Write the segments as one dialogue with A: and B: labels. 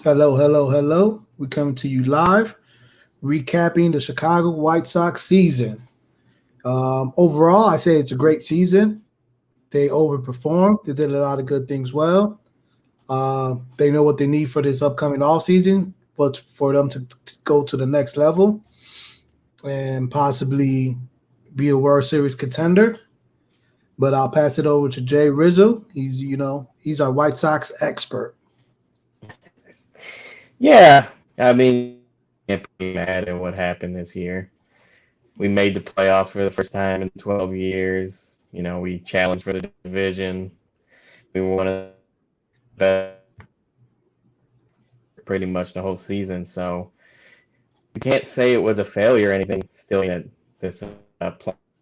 A: Hello, hello, hello. We're coming to you live, recapping the Chicago White Sox season. Overall, I say it's a great season. They overperformed. They did a lot of good things well. They know what they need for this upcoming off season, but for them to go to the next level and possibly be a World Series contender. But I'll pass it over to Jay Rizzo. He's our White Sox expert.
B: Yeah, I mean, can't be mad at what happened this year. We made the playoffs for the first time in 12 years. We challenged for the division. We were one of the best pretty much the whole season. So we can't say it was a failure or anything. Still, this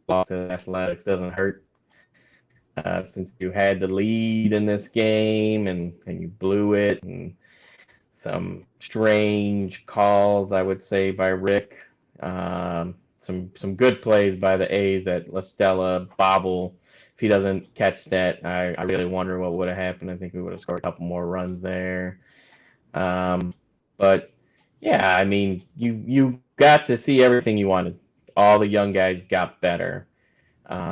B: loss to the Athletics doesn't hurt since you had the lead in this game and you blew it and some strange calls, I would say, by Rick. Some good plays by the A's that La Stella bobble. If he doesn't catch that, I really wonder what would have happened. I think we would have scored a couple more runs there. But yeah, I mean, you got to see everything you wanted. All the young guys got better.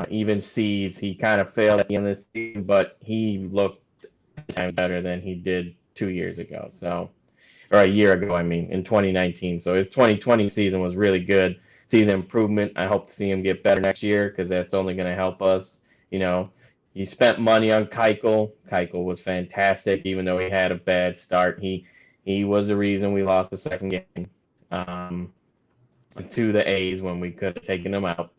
B: Even C's, he kind of failed at the end of the season, but he looked 10 times better than he did 2 years ago. So or a year ago, I mean, in 2019. So his 2020 season was really good. See the improvement. I hope to see him get better next year because that's only going to help us. You know, you spent money on Keuchel. Keuchel was fantastic, even though he had a bad start. He was the reason we lost the second game um, to the A's when we could have taken them out.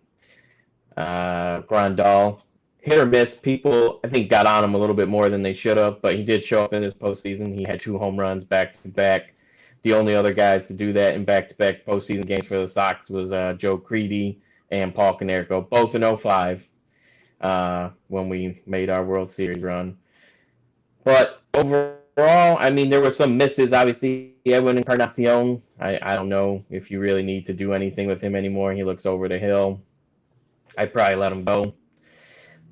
B: Grandal, hit or miss. People, I think, got on him a little bit more than they should have, but he did show up in this postseason. He had 2 home runs back to back. The only other guys to do that in back to back postseason games for the Sox was Joe Creedy and Paul Konerko, both in '05 when we made our World Series run. But overall, I mean, there were some misses. Obviously, Edwin Encarnacion. I don't know if you really need to do anything with him anymore. He looks over the hill. I'd probably let him go.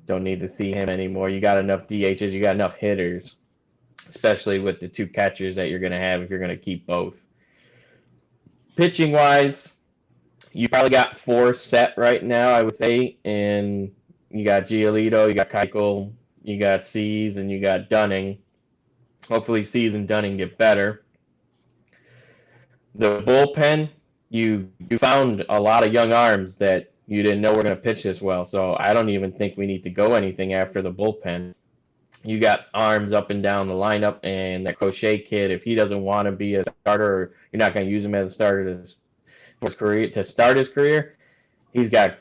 B: Don't need to see him anymore. You got enough DHs, you got enough hitters, especially with the two catchers that you're going to have if you're going to keep both. Pitching wise, you probably got four set right now, I would say. And you got Giolito, you got Keuchel, you got Cease, and you got Dunning. Hopefully, Cease and Dunning get better. The bullpen, you found a lot of young arms that you didn't know were going to pitch this well. So I don't even think we need to go anything after the bullpen. You got arms up and down the lineup, and that Crochet kid, if he doesn't want to be a starter, or you're not going to use him as a starter for his career to start his career, he's got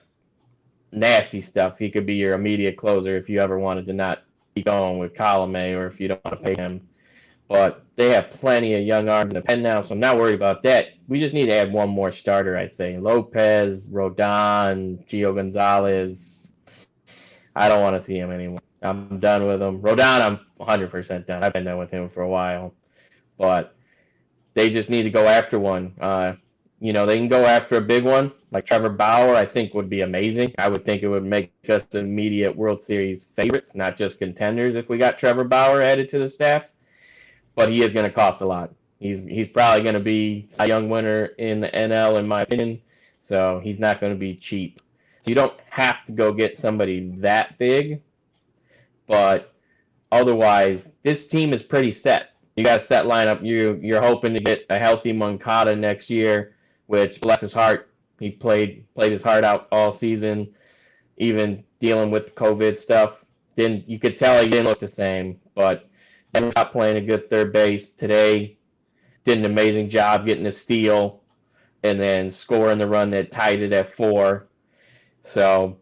B: nasty stuff. He could be your immediate closer if you ever wanted to not keep going with Colome or if you don't want to pay him. But they have plenty of young arms in the pen now, so I'm not worried about that. We just need to add one more starter, I'd say. Lopez, Rodon, Gio Gonzalez. I don't want to see him anymore. I'm done with him. Rodon, I'm 100% done. I've been done with him for a while. But they just need to go after one. They can go after a big one like Trevor Bauer. I think would be amazing. I would think it would make us immediate World Series favorites, not just contenders. If we got Trevor Bauer added to the staff, but he is going to cost a lot. He's probably going to be a young winner in the NL, in my opinion. So he's not going to be cheap. So you don't have to go get somebody that big, but otherwise, this team is pretty set. You got a set lineup. You're hoping to get a healthy Moncada next year, which bless his heart, he played his heart out all season, even dealing with the COVID stuff. Didn't you could tell he didn't look the same, but never stopped playing a good third base. Today, did an amazing job getting a steal and then scoring the run that tied it at 4. So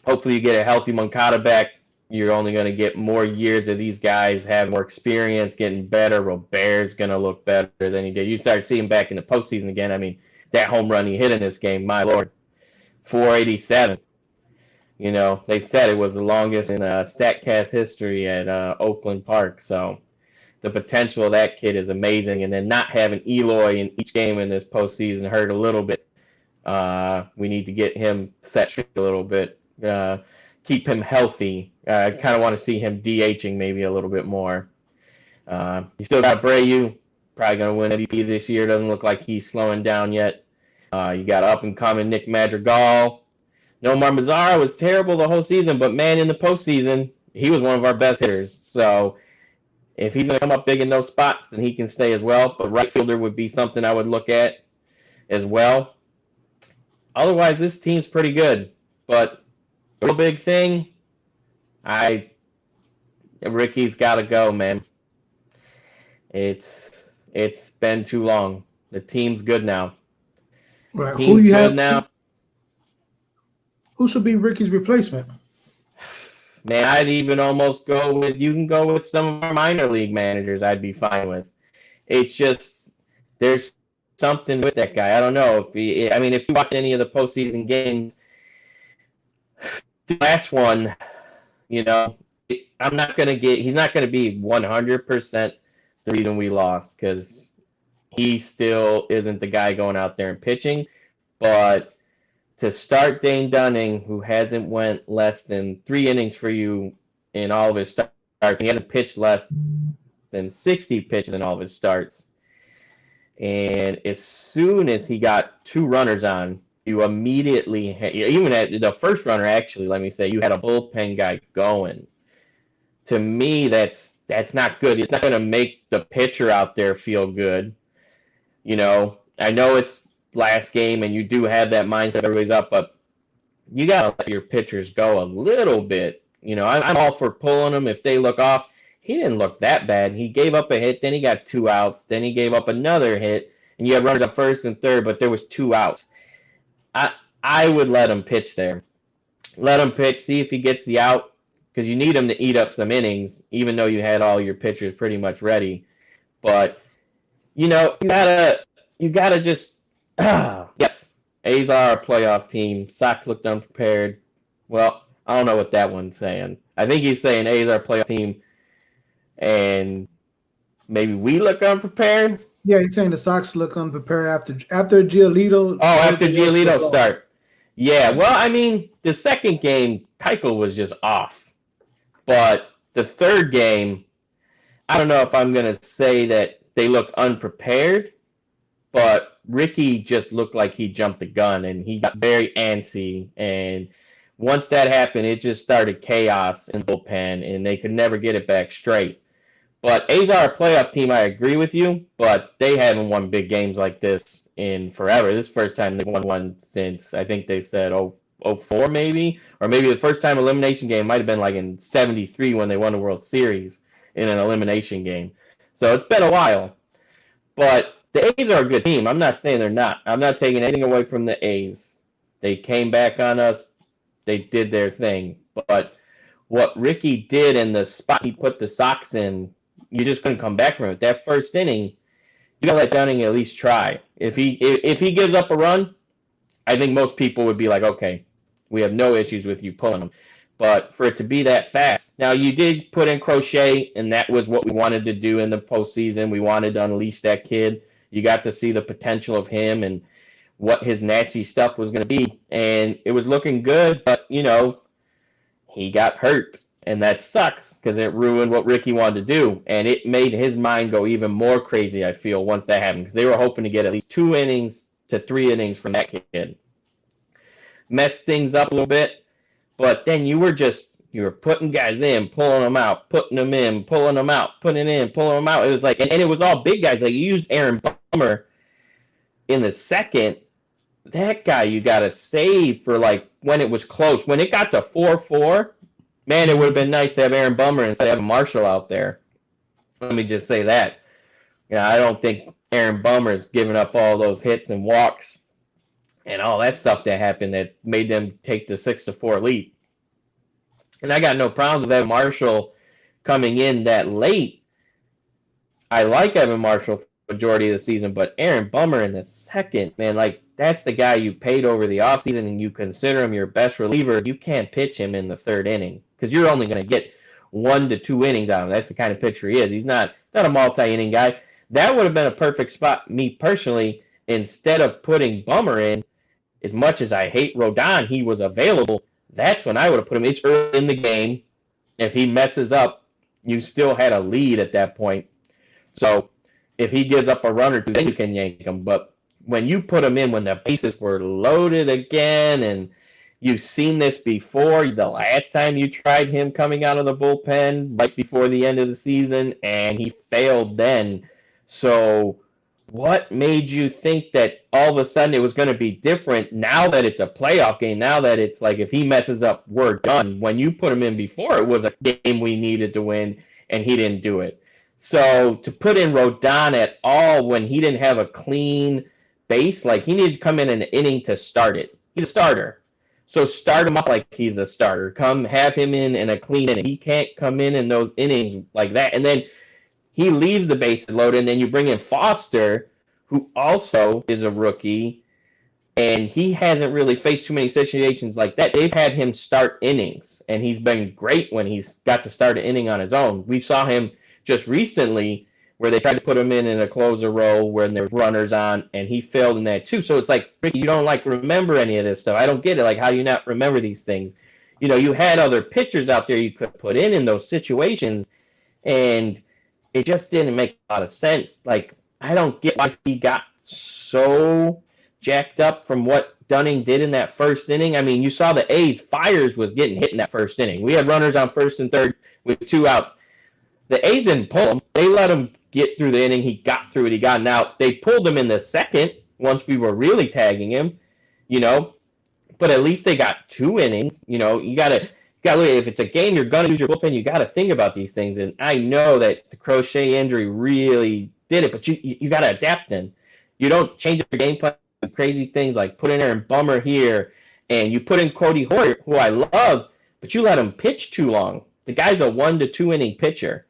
B: hopefully you get a healthy Moncada back. You're only going to get more years of these guys having more experience, getting better. Robert's going to look better than he did. You start seeing him back in the postseason again. I mean, that home run he hit in this game, my lord, 487. They said it was the longest in StatCast history at Oakland Park. So the potential of that kid is amazing. And then not having Eloy in each game in this postseason hurt a little bit. We need to get him set straight a little bit. Keep him healthy. I kind of want to see him DHing maybe a little bit more. You still got Brayu. probably going to win MVP this year. Doesn't look like he's slowing down yet. You got up-and-coming Nick Madrigal. Nomar Mazara was terrible the whole season, but, man, in the postseason, he was one of our best hitters. So if he's going to come up big in those spots, then he can stay as well. But right fielder would be something I would look at as well. Otherwise, this team's pretty good. But the real big thing, Ricky's got to go, man. It's been too long. The team's good now.
A: Right.
B: Team's
A: Who do you
B: good
A: have
B: now?
A: Who should be Ricky's replacement?
B: Man, I'd even almost go with, you can go with some of our minor league managers I'd be fine with. It's just, there's something with that guy. I don't know. If you watch any of the postseason games, the last one, he's not going to be 100% the reason we lost, because he still isn't the guy going out there and pitching. But to start Dane Dunning, who hasn't went less than 3 innings for you in all of his starts, he hasn't pitched less than 60 pitches in all of his starts. And as soon as he got 2 runners on, you immediately, even at the first runner, actually, let me say, you had a bullpen guy going. To me, that's not good. It's not going to make the pitcher out there feel good. I know it's last game and you do have that mindset, everybody's up, but you got to let your pitchers go a little bit. I'm all for pulling them if they look off. He didn't look that bad. He gave up a hit, then he got 2 outs, then he gave up another hit, and you had runners at first and third, but there was 2 outs. I would let him pitch there. Let him pitch, see if he gets the out, because you need him to eat up some innings, even though you had all your pitchers pretty much ready. But, you gotta just, yes, A's are a playoff team. Sox looked unprepared. Well, I don't know what that one's saying. I think he's saying A's are a playoff team, and maybe we look unprepared.
A: Yeah, he's saying the Sox look unprepared after Giolito.
B: Oh, after Giolito start. Yeah, well, the second game, Keuchel was just off. But the third game, I don't know if I'm going to say that they look unprepared, but Ricky just looked like he jumped the gun, and he got very antsy. And once that happened, it just started chaos in the bullpen, and they could never get it back straight. But A's are a playoff team, I agree with you, but they haven't won big games like this in forever. This is the first time they've won one since, I think they said 04 maybe, or maybe the first time elimination game might have been like in 73 when they won the World Series in an elimination game. So it's been a while. But the A's are a good team. I'm not saying they're not. I'm not taking anything away from the A's. They came back on us. They did their thing. But what Ricky did in the spot he put the Sox in, you just couldn't come back from it. That first inning, you gotta let Dunning at least try. If he gives up a run, I think most people would be like, okay, we have no issues with you pulling him. But for it to be that fast, now you did put in Crochet, and that was what we wanted to do in the postseason. We wanted to unleash that kid. You got to see the potential of him and what his nasty stuff was going to be, and it was looking good. But he got hurt. And that sucks because it ruined what Ricky wanted to do. And it made his mind go even more crazy, I feel, once that happened. Because they were hoping to get at least 2 innings to 3 innings from that kid. Messed things up a little bit. But then you were putting guys in, pulling them out, putting them in, pulling them out, putting in, pulling them out. It was like, and it was all big guys. Like, you used Aaron Bummer in the second. That guy you got to save for, like, when it was close. When it got to 4-4, man, it would have been nice to have Aaron Bummer instead of having Marshall out there. Let me just say that. I don't think Aaron Bummer's giving up all those hits and walks and all that stuff that happened that made them take the 6-4 lead. And I got no problems with Evan Marshall coming in that late. I like Evan Marshall for the majority of the season, but Aaron Bummer in the second, man, like, that's the guy you paid over the offseason and you consider him your best reliever. You can't pitch him in the third inning because you're only going to get 1 to 2 innings out of him. That's the kind of pitcher he is. He's not a multi-inning guy. That would have been a perfect spot, me personally, instead of putting Bummer in. As much as I hate Rodon, he was available. That's when I would have put him. It's early in the game. If he messes up, you still had a lead at that point. So if he gives up a run or two, then you can yank him. But when you put him in when the bases were loaded again, and you've seen this before, the last time you tried him coming out of the bullpen right before the end of the season, and he failed then. So what made you think that all of a sudden it was going to be different now that it's a playoff game, now that it's like if he messes up, we're done? When you put him in before, it was a game we needed to win, and he didn't do it. So to put in Rodon at all when he didn't have a clean base, like he needed to come in an inning to start it. He's a starter. So start him up like he's a starter. Come have him in a clean inning. He can't come in those innings like that. And then he leaves the bases loaded, and then you bring in Foster, who also is a rookie, and he hasn't really faced too many situations like that. They've had him start innings, and he's been great when he's got to start an inning on his own. We saw him just recently where they tried to put him in a closer role when there were runners on, and he failed in that too. So it's like, Ricky, you don't remember any of this stuff. I don't get it. Like, how do you not remember these things? You had other pitchers out there you could put in those situations, and it just didn't make a lot of sense. Like, I don't get why he got so jacked up from what Dunning did in that first inning. I mean, you saw the A's. Fiers was getting hit in that first inning. We had runners on first and third with 2 outs. The A's didn't pull him. They let him get through the inning. He got through it. He got an out. They pulled him in the second once we were really tagging him, But at least they got 2 innings. You gotta look. If it's a game, you're gonna use your bullpen. You gotta think about these things. And I know that the Crochet injury really did it, but you gotta adapt. Then you don't change your game plan. Crazy things like put in Aaron Bummer here, and you put in Cody Hoyer, who I love, but you let him pitch too long. The guy's a 1 to 2 inning pitcher.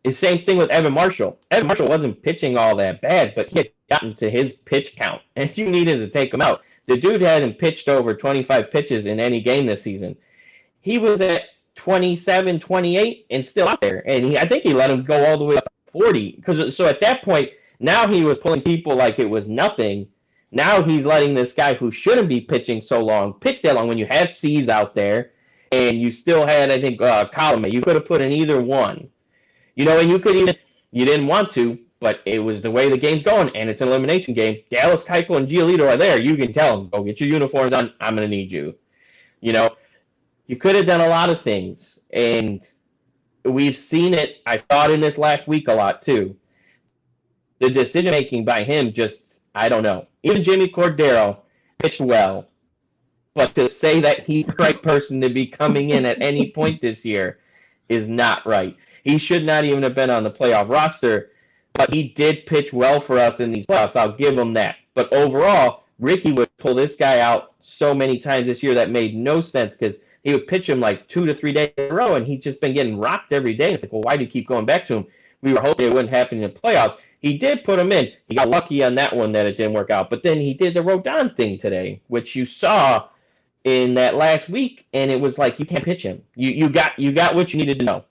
B: The same thing with Evan Marshall. Evan Marshall wasn't pitching all that bad, but he had gotten to his pitch count, and you needed to take him out. The dude hadn't pitched over 25 pitches in any game this season. He was at 27, 28, and still out there. And I think he let him go all the way up to 40. So at that point, now he was pulling people like it was nothing. Now he's letting this guy who shouldn't be pitching so long pitch that long when you have C's out there, and you still had, I think, Colomé. You could have put in either one. And you could even, you didn't want to, but it was the way the game's going, and it's an elimination game. Dallas Keuchel and Giolito are there. You can tell them, go get your uniforms on. I'm going to need you. You could have done a lot of things, and we've seen it. I saw it in this last week a lot, too. The decision-making by him just, I don't know. Even Jimmy Cordero pitched well, but to say that he's the right person to be coming in at any point this year is not right. He should not even have been on the playoff roster, but he did pitch well for us in these playoffs. I'll give him that. But overall, Ricky would pull this guy out so many times this year that made no sense because he would pitch him like 2 to 3 days in a row, and he's just been getting rocked every day. It's like, well, why do you keep going back to him? We were hoping it wouldn't happen in the playoffs. He did put him in. He got lucky on that one that it didn't work out. But then he did the Rodon thing today, which you saw in that last week, and it was like, you can't pitch him. You got what you needed to know.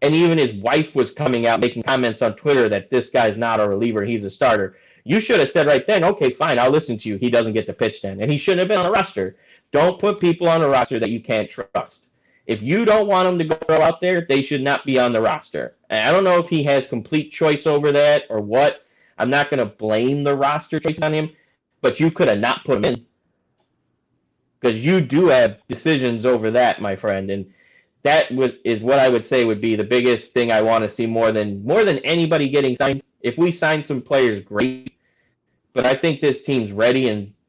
B: And even his wife was coming out making comments on Twitter that this guy's not a reliever, he's a starter. You should have said right then, okay, fine, I'll listen to you. He doesn't get to pitch then. And he shouldn't have been on the roster. Don't put people on the roster that you can't trust. If you don't want them to go throw out there, they should not be on the roster. And I don't know if he has complete choice over that or what. I'm not going to blame the roster choice on him, but you could have not put him in. Because you do have decisions over that, my friend. And that is what I would say would be the biggest thing I want to see more than anybody getting signed. If we sign some players, great. But I think this team's ready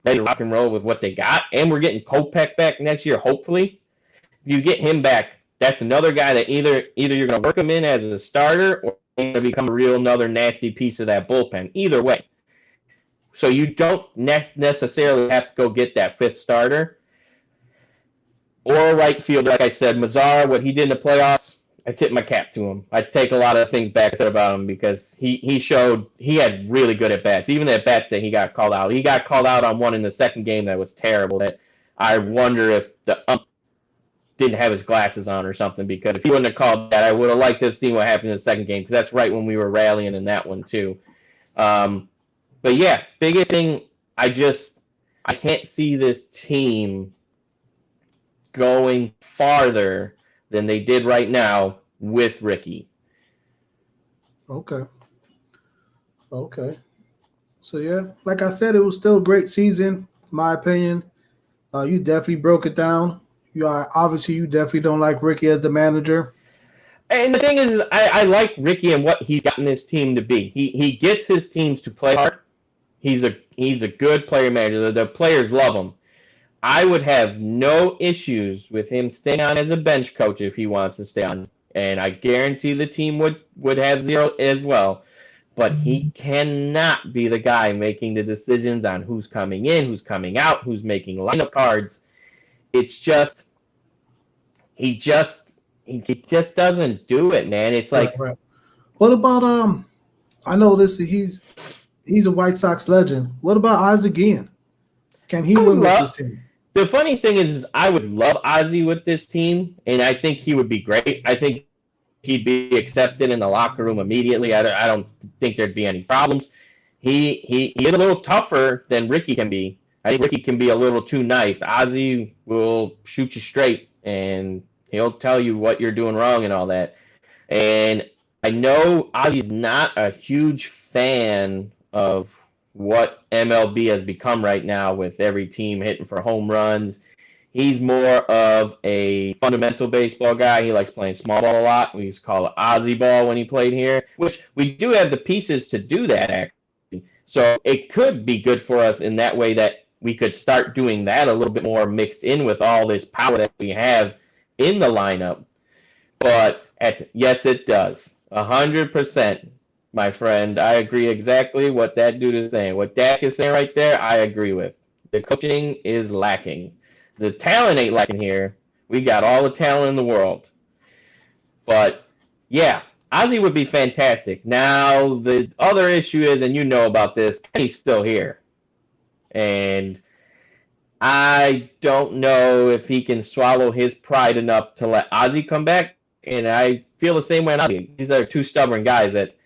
B: to rock and roll with what they got. And we're getting Kopech back next year, hopefully. If you get him back, that's another guy that either you're going to work him in as a starter or he's going to become a real another nasty piece of that bullpen. Either way. So you don't necessarily have to go get that 5th starter. Or a right fielder, like I said, Mazara, what he did in the playoffs, I tip my cap to him. I take a lot of things back I said about him because he showed he had really good at-bats. Even the at-bats that he got called out. He got called out on one in the second game that was terrible that I wonder if the didn't have his glasses on or something, because if he wouldn't have called that, I would have liked to have seen what happened in the second game because that's right when we were rallying in that one too. But yeah, biggest thing, I can't see this team going farther than they did right now with Ricky.
A: Okay. Okay. So yeah, like I said, it was still a great season, in my opinion. You definitely broke it down. You are obviously you definitely don't like Ricky as the manager.
B: And the thing is, I like Ricky and what he's gotten his team to be. He gets his teams to play hard. He's a good player manager. The players love him. I would have no issues with him staying on as a bench coach if he wants to stay on, and I guarantee the team would have zero as well. But he cannot be the guy making the decisions on who's coming in, who's coming out, who's making lineup cards. It's just he just doesn't do it, man. It's
A: Right,
B: like
A: right. What about I know this he's a White Sox legend. What about Isaac Guillen? Can he
B: I would
A: win with this
B: love.
A: team?
B: The funny thing is, I would love Ozzy with this team, and I think he would be great. I think he'd be accepted in the locker room immediately. I don't think there'd be any problems. He is a little tougher than Ricky can be. I think Ricky can be a little too nice. Ozzy will shoot you straight, and he'll tell you what you're doing wrong and all that. And I know Ozzy's not a huge fan of what MLB has become right now with every team hitting for home runs. He's more of a fundamental baseball guy. He likes playing small ball a lot. We used to call it Ozzy ball when he played here, which we do have the pieces to do that, actually. So it could be good for us in that way that we could start doing that a little bit more mixed in with all this power that we have in the lineup. But yes, it does. 100%, my friend. I agree exactly what that dude is saying. What Dak is saying right there, I agree with. The coaching is lacking. The talent ain't lacking here. We got all the talent in the world. But yeah, Ozzy would be fantastic. Now the other issue is, and you know about this, he's still here. And I don't know if he can swallow his pride enough to let Ozzy come back. And I feel the same way on Ozzy. These are two stubborn guys that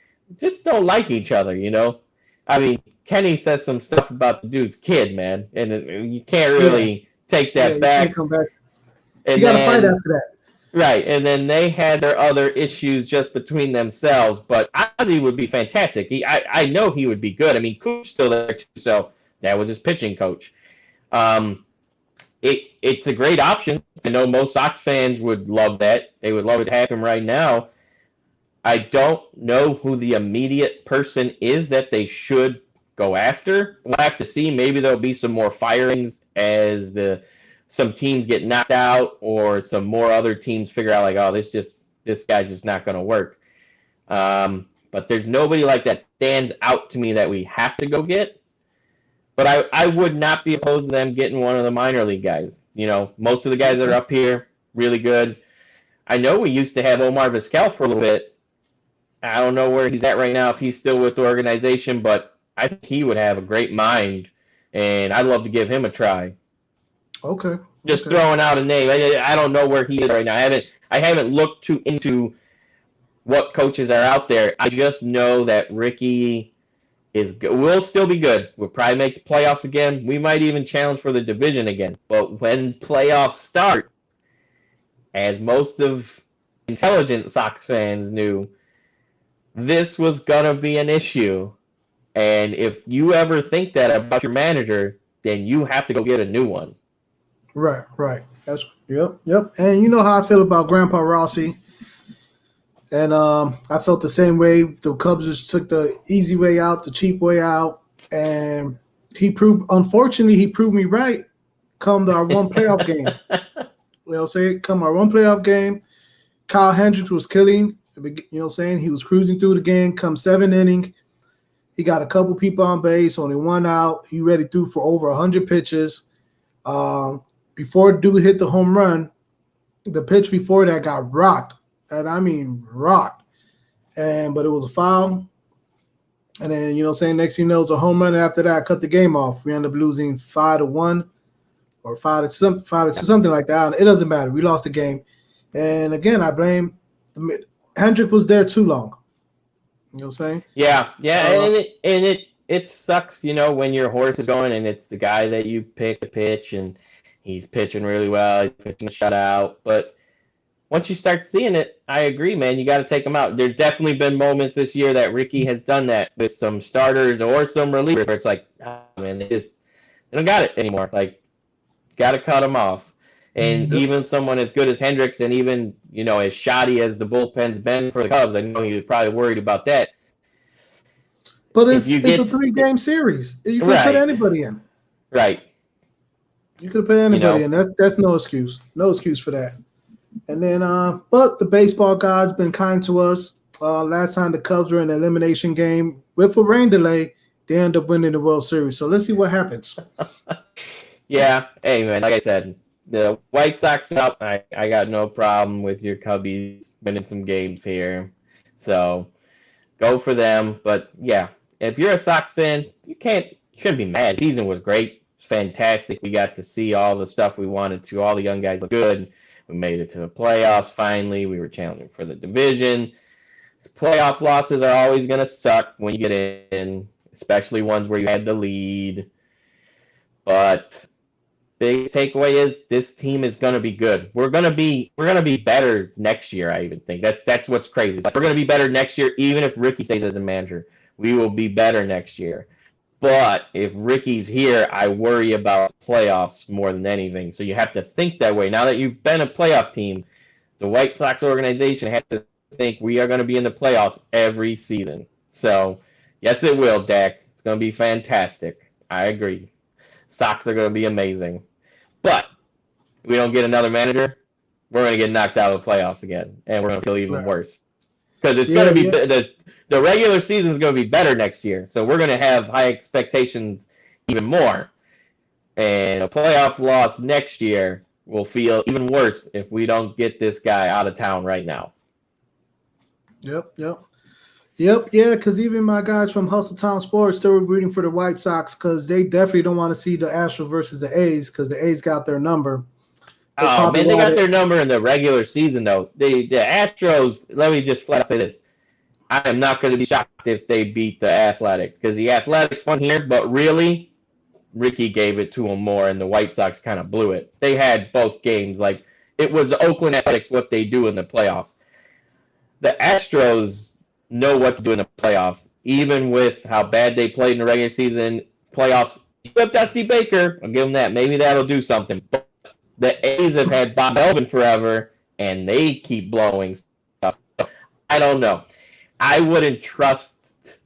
B: just don't like each other, you know? I mean, Kenny says some stuff about the dude's kid, man. And you can't
A: Yeah,
B: really take
A: yeah,
B: that
A: you can't
B: back.
A: come back. You
B: And
A: got to fight
B: then,
A: after that.
B: right, and then they had their other issues just between themselves. But Ozzy would be fantastic. I know he would be good. I mean, Coop's still there, too, so that was his pitching coach. Um, it's a great option. I know most Sox fans would love that. They would love it to happen right now. I don't know who the immediate person is that they should go after. We'll have to see. Maybe there'll be some more firings as some teams get knocked out, or some more other teams figure out like, oh, this guy's just not going to work. But there's nobody like that stands out to me that we have to go get. But I would not be opposed to them getting one of the minor league guys. You know, most of the guys that are up here, really good. I know we used to have Omar Vizquel for a little bit. I don't know where he's at right now, if he's still with the organization, but I think he would have a great mind, and I'd love to give him a try.
A: Okay.
B: Just
A: Okay.
B: throwing out a name. I don't know where he is right now. I haven't looked into what coaches are out there. I just know that Ricky will still be good. We'll probably make the playoffs again. We might even challenge for the division again. But when playoffs start, as most of intelligent Sox fans knew, this was gonna be an issue. And if you ever think that about your manager, then you have to go get a new one.
A: Right, right. That's yep, yep. And you know how I feel about Grandpa Rossi. And I felt the same way. The Cubs just took the easy way out, the cheap way out, and unfortunately, he proved me right. Come our one playoff game, come our one playoff game, Kyle Hendricks was killing. He was cruising through the game. Come 7 inning, he got a couple people on base, only one out. He ready threw for over 100 pitches. Before dude hit the home run, the pitch before that got rocked. And I mean rocked. But it was a foul. And then, next thing you know, it's a home run. And after that, I cut the game off. We ended up losing 5-1 or 5-2, something like that. It doesn't matter. We lost the game. And again, I blame Hendrick was there too long. You know what I'm saying?
B: Yeah, and it sucks, when your horse is going and it's the guy that you pick to pitch and he's pitching really well, he's pitching a shutout, but once you start seeing it, I agree, man. You got to take them out. There's definitely been moments this year that Ricky has done that with some starters or some relievers where it's like, oh, man, they don't got it anymore. Like, got to cut them off. And
A: Yep.
B: even someone as good as Hendricks, and even as shoddy as the bullpen's been for the Cubs, I know he was probably worried about that.
A: But
B: If you
A: it's a
B: get
A: 3-game series. You could
B: right,
A: put anybody in.
B: right,
A: You could put anybody in. That's no excuse. No excuse for that. And then, but the baseball gods been kind to us. Last time the Cubs were in the elimination game with a rain delay, they end up winning the World Series. So let's see what happens.
B: Yeah. Hey, man, like I said, the White Sox are up. I got no problem with your Cubbies winning some games here. So go for them. But yeah, if you're a Sox fan, you shouldn't be mad. The season was great. It's fantastic. We got to see all the stuff we wanted to. All the young guys look good. We made it to the playoffs finally. We were challenging for the division. Playoff losses are always going to suck when you get in, especially ones where you had the lead. But big takeaway is this team is going to be good. We're going to be better next year. I even think that's what's crazy. Like, we're going to be better next year, even if Ricky stays as a manager. We will be better next year. But if Ricky's here, I worry about playoffs more than anything. So you have to think that way. Now that you've been a playoff team, the White Sox organization has to think we are going to be in the playoffs every season. So yes, it will, Dak. It's going to be fantastic. I agree. Sox are going to be amazing. But if we don't get another manager, we're going to get knocked out of the playoffs again, and we're going to feel even worse. Because it's going to be the regular season is going to be better next year, so we're going to have high expectations even more. And a playoff loss next year will feel even worse if we don't get this guy out of town right now.
A: Yep. Yeah, because even my guys from Hustle Town Sports, they were rooting for the White Sox because they definitely don't want to see the Astros versus the A's because the A's got their number.
B: Oh, man, they got their number in the regular season, though. The Astros, let me just flat say this. I am not going to be shocked if they beat the Athletics because the Athletics won here, but really, Ricky gave it to them more, and the White Sox kind of blew it. They had both games. Like, it was the Oakland Athletics, what they do in the playoffs. The Astros know what to do in the playoffs, even with how bad they played in the regular season. Playoffs, you have Dusty Baker. I'll give them that. Maybe that'll do something. But the A's have had Bob Melvin forever, and they keep blowing stuff. I don't know. I wouldn't trust.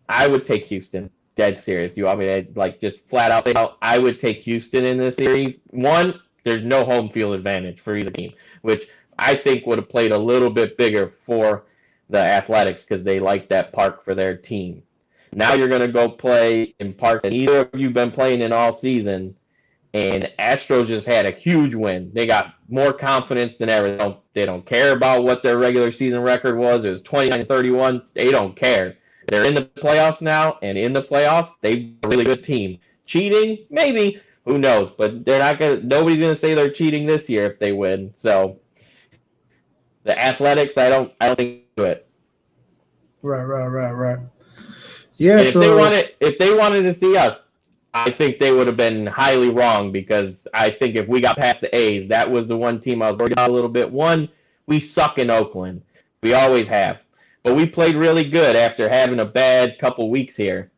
B: I would take Houston. Dead serious. You want me to just flat out say no? I would take Houston in this series. One, there's no home field advantage for either team, which I think would have played a little bit bigger for the Athletics because they like that park for their team. Now you're going to go play in parks that neither of you been playing in all season, and Astros just had a huge win. They got more confidence than ever. They don't care about what their regular season record was. It was 29-31. They don't care. They're in the playoffs now, and in the playoffs, they're a really good team. Cheating? Maybe. Who knows? But they're not going to. Nobody's going to say they're cheating this year if they win. So the Athletics, I don't think do it.
A: Right. Yeah.
B: And if they wanted to see us, I think they would have been highly wrong because I think if we got past the A's, that was the one team I was worried about a little bit. One, we suck in Oakland. We always have. But we played really good after having a bad couple weeks here.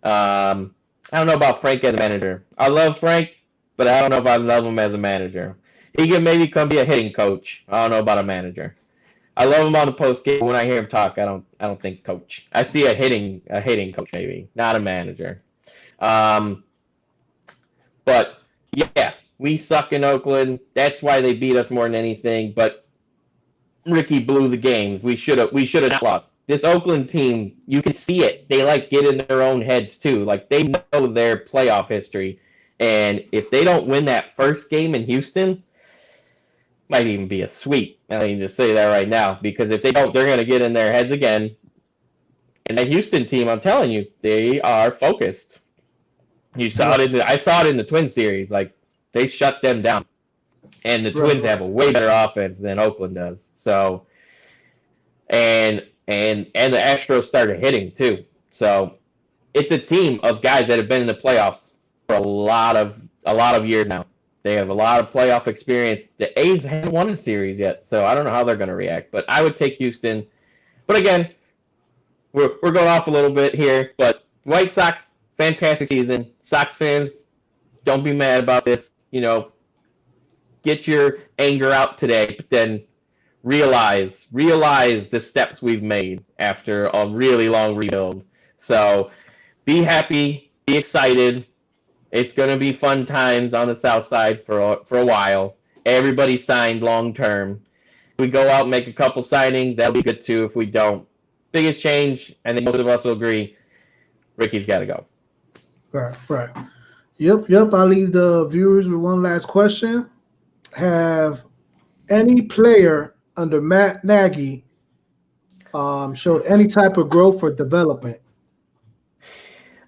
B: I don't know about Frank as a manager. I love Frank, but I don't know if I love him as a manager. He can maybe come be a hitting coach. I don't know about a manager. I love him on the post game. When I hear him talk, I don't think coach. I see a hitting coach maybe, not a manager. But yeah, we suck in Oakland. That's why they beat us more than anything. But Ricky blew the games. We should have not lost. This Oakland team, you can see it. They get in their own heads too. They know their playoff history. And if they don't win that first game in Houston, might even be a sweep. I can just say that right now. Because if they don't, they're going to get in their heads again. And that Houston team, I'm telling you, they are focused. I saw it in the Twin series. They shut them down. And the Twins have a way better offense than Oakland does. So, and the Astros started hitting too. So, it's a team of guys that have been in the playoffs for a lot of years now. They have a lot of playoff experience. The A's haven't won a series yet, so I don't know how they're going to react. But I would take Houston. But again, we're going off a little bit here. But White Sox, fantastic season. Sox fans, don't be mad about this. Get your anger out today, but then realize the steps we've made after a really long rebuild. So be happy, be excited. It's going to be fun times on the South Side for a while. Everybody signed long term. If we go out and make a couple signings, that'll be good too. If we don't, biggest change, I think most of us will agree, Ricky's got to go.
A: Right. Yep. I'll leave the viewers with one last question. Have any player under Matt Nagy showed any type of growth or development?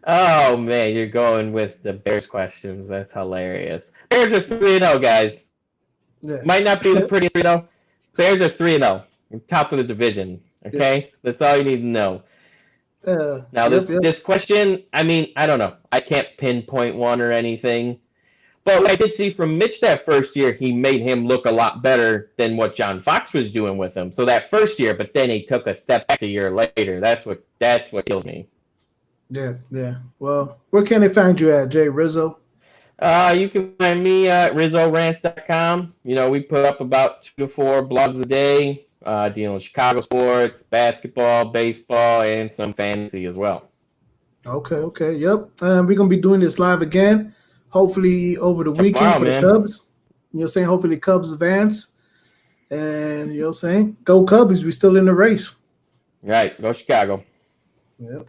B: Oh, man, you're going with the Bears questions. That's hilarious. Bears are 3-0, guys.
A: Yeah.
B: Might not be the prettiest 3-0. Bears are 3-0. Top of the division. Okay? Yeah. That's all you need to know. Now, this question, I mean, I don't know. I can't pinpoint one or anything. But what I did see from Mitch that first year, he made him look a lot better than what John Fox was doing with him. So that first year, but then he took a step back a year later. That's what killed me.
A: Yeah. Well, where can they find you at, Jay Rizzo?
B: You can find me at RizzoRants.com. We put up about 2 to 4 blogs a day, dealing with Chicago sports, basketball, baseball, and some fantasy as well.
A: Okay. Yep. We're going to be doing this live again, hopefully over the weekend for the Cubs. Hopefully Cubs advance. And go Cubbies. We're still in the race.
B: Right. Go Chicago.
A: Yep.